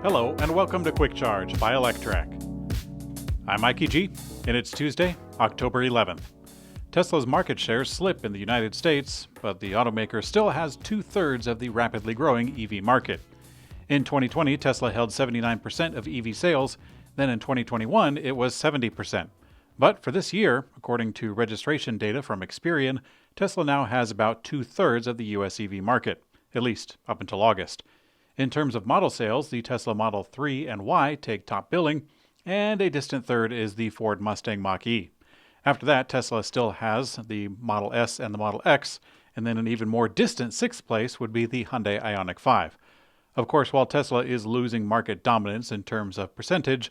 Hello and welcome to Quick Charge by Electrek. I'm Mikey G, and it's Tuesday, October 11th. Tesla's market share slipped in the United States, but the automaker still has 2/3 of the rapidly growing EV market. In 2020, Tesla held 79% of EV sales, then in 2021 it was 70%. But for this year, according to registration data from Experian, Tesla now has about 2/3 of the US EV market, at least up until August. In terms of model sales, the Tesla Model 3 and Y take top billing, and a distant third is the Ford Mustang Mach-E. After that, Tesla still has the Model S and the Model X, and then an even more distant sixth place would be the Hyundai Ioniq 5. Of course, while Tesla is losing market dominance in terms of percentage,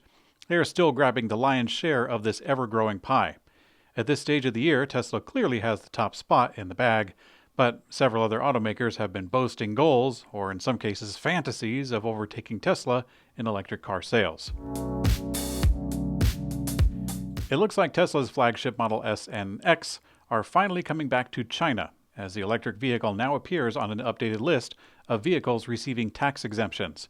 they are still grabbing the lion's share of this ever-growing pie. At this stage of the year, Tesla clearly has the top spot in the bag, but several other automakers have been boasting goals, or in some cases fantasies, of overtaking Tesla in electric car sales. It looks like Tesla's flagship Model S and X are finally coming back to China, as the electric vehicle now appears on an updated list of vehicles receiving tax exemptions.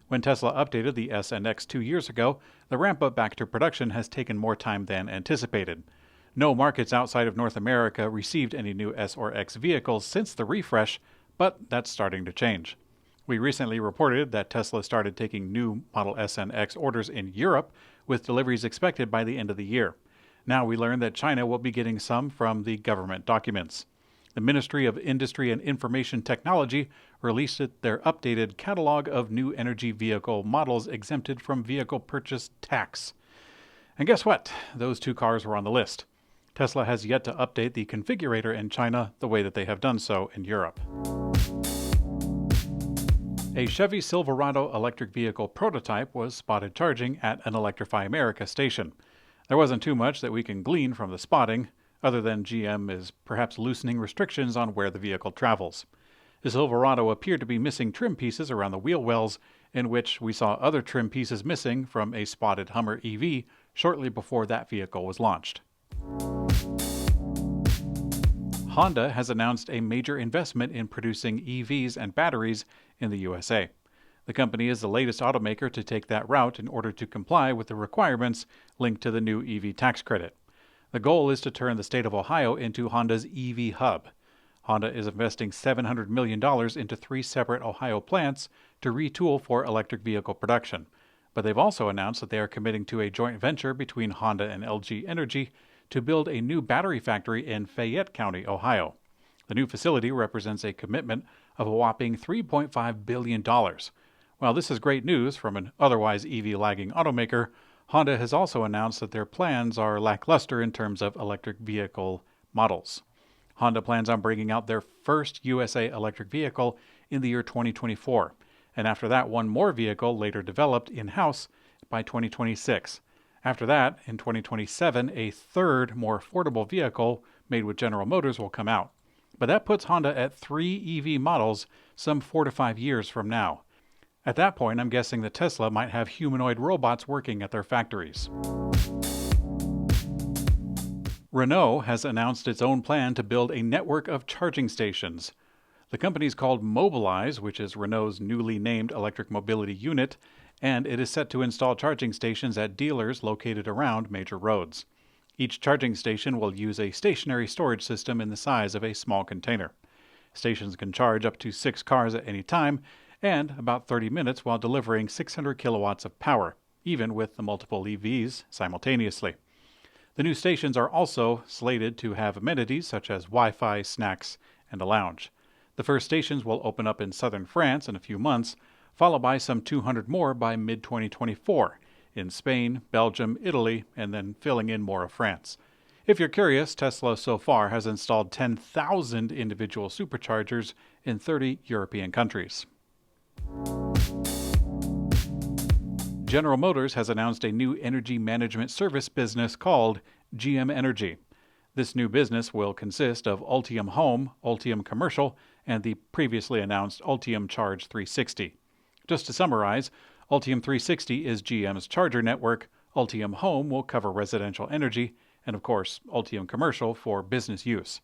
When Tesla updated the S and X 2 years ago, the ramp-up back to production has taken more time than anticipated. No markets outside of North America received any new S or X vehicles since the refresh, but that's starting to change. We recently reported that Tesla started taking new Model S and X orders in Europe, with deliveries expected by the end of the year. Now we learn that China will be getting some from the government documents. The Ministry of Industry and Information Technology released their updated catalog of new energy vehicle models exempted from vehicle purchase tax. And guess what? Those two cars were on the list. Tesla has yet to update the configurator in China the way that they have done so in Europe. A Chevy Silverado electric vehicle prototype was spotted charging at an Electrify America station. There wasn't too much that we can glean from the spotting, other than GM is perhaps loosening restrictions on where the vehicle travels. The Silverado appeared to be missing trim pieces around the wheel wells, in which we saw other trim pieces missing from a spotted Hummer EV shortly before that vehicle was launched. Honda has announced a major investment in producing EVs and batteries in the USA. The company is the latest automaker to take that route in order to comply with the requirements linked to the new EV tax credit. The goal is to turn the state of Ohio into Honda's EV hub. Honda is investing $700 million into 3 separate Ohio plants to retool for electric vehicle production. But they've also announced that they are committing to a joint venture between Honda and LG Energy to build a new battery factory in Fayette County, Ohio. The new facility represents a commitment of a whopping $3.5 billion. While this is great news from an otherwise EV-lagging automaker, Honda has also announced that their plans are lackluster in terms of electric vehicle models. Honda plans on bringing out their first USA electric vehicle in the year 2024, and after that, one more vehicle later developed in-house by 2026. After that, in 2027, a third, more affordable vehicle made with General Motors will come out. But that puts Honda at 3 EV models some 4 to 5 years from now. At that point, I'm guessing that Tesla might have humanoid robots working at their factories. Renault has announced its own plan to build a network of charging stations. The company is called Mobilize, which is Renault's newly named electric mobility unit, and it is set to install charging stations at dealers located around major roads. Each charging station will use a stationary storage system in the size of a small container. Stations can charge up to 6 cars at any time, and about 30 minutes while delivering 600 kilowatts of power, even with the multiple EVs simultaneously. The new stations are also slated to have amenities such as Wi-Fi, snacks, and a lounge. The first stations will open up in southern France in a few months, followed by some 200 more by mid-2024 in Spain, Belgium, Italy, and then filling in more of France. If you're curious, Tesla so far has installed 10,000 individual superchargers in 30 European countries. General Motors has announced a new energy management service business called GM Energy. This new business will consist of Ultium Home, Ultium Commercial, and the previously announced Ultium Charge 360. Just to summarize, Ultium 360 is GM's charger network, Ultium Home will cover residential energy, and of course, Ultium Commercial for business use.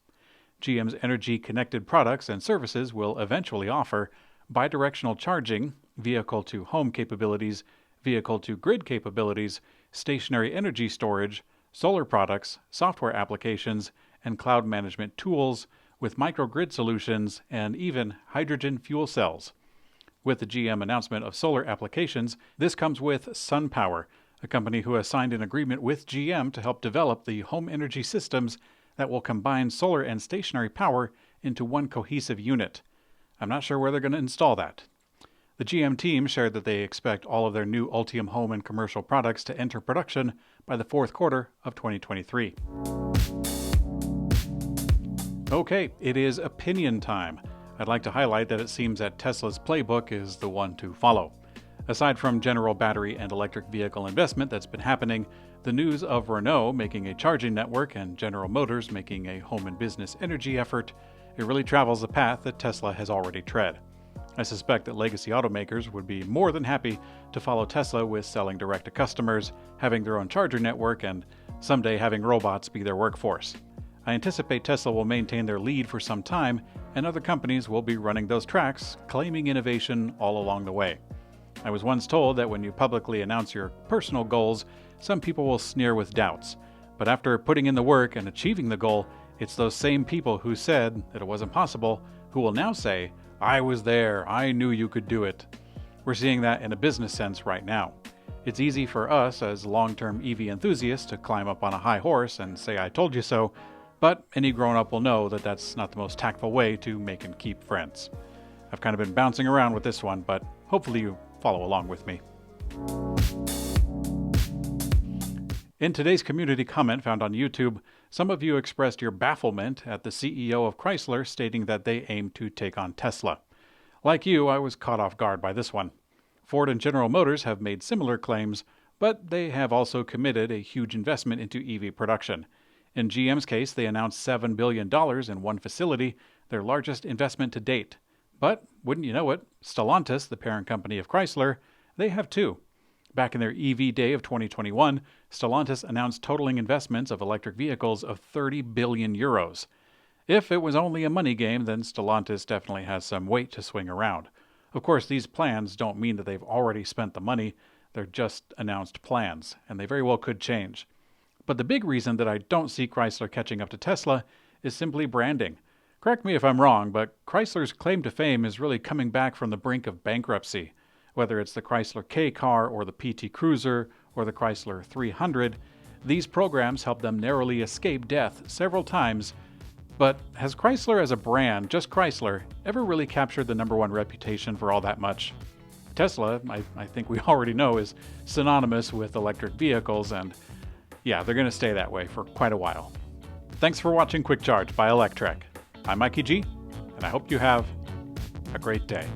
GM's energy-connected products and services will eventually offer bidirectional charging, vehicle-to-home capabilities, vehicle-to-grid capabilities, stationary energy storage, solar products, software applications, and cloud management tools, with microgrid solutions, and even hydrogen fuel cells. With the GM announcement of solar applications, this comes with SunPower, a company who has signed an agreement with GM to help develop the home energy systems that will combine solar and stationary power into one cohesive unit. I'm not sure where they're going to install that. The GM team shared that they expect all of their new Ultium Home and Commercial products to enter production by the fourth quarter of 2023. Okay, it is opinion time. I'd like to highlight that it seems that Tesla's Playbook is the one to follow. Aside from general battery and electric vehicle investment that's been happening, the news of Renault making a charging network and General Motors making a home and business energy effort, it really travels the path that Tesla has already tread. I suspect that legacy automakers would be more than happy to follow Tesla with selling direct to customers, having their own charger network, and someday having robots be their workforce. I anticipate Tesla will maintain their lead for some time, and other companies will be running those tracks, claiming innovation all along the way. I was once told that when you publicly announce your personal goals, some people will sneer with doubts. But after putting in the work and achieving the goal, it's those same people who said that it wasn't possible who will now say, "I was there, I knew you could do it." We're seeing that in a business sense right now. It's easy for us as long-term EV enthusiasts to climb up on a high horse and say, "I told you so," but any grown-up will know that that's not the most tactful way to make and keep friends. I've kind of been bouncing around with this one, but hopefully you follow along with me. In today's community comment found on YouTube, some of you expressed your bafflement at the CEO of Chrysler stating that they aim to take on Tesla. Like you, I was caught off guard by this one. Ford and General Motors have made similar claims, but they have also committed a huge investment into EV production. In GM's case, they announced $7 billion in one facility, their largest investment to date. But, wouldn't you know it, Stellantis, the parent company of Chrysler, they have two. Back in their EV day of 2021, Stellantis announced totaling investments of electric vehicles of 30 billion euros. If it was only a money game, then Stellantis definitely has some weight to swing around. Of course, these plans don't mean that they've already spent the money. They're just announced plans, and they very well could change. But the big reason that I don't see Chrysler catching up to Tesla is simply branding. Correct me if I'm wrong, but Chrysler's claim to fame is really coming back from the brink of bankruptcy. Whether it's the Chrysler K car or the PT Cruiser or the Chrysler 300, these programs helped them narrowly escape death several times. But has Chrysler as a brand, just Chrysler, ever really captured the #1 reputation for all that much? Tesla, I think we already know, is synonymous with electric vehicles, and yeah, they're going to stay that way for quite a while. Thanks for watching Quick Charge by Electrek. I'm Mikey G, and I hope you have a great day.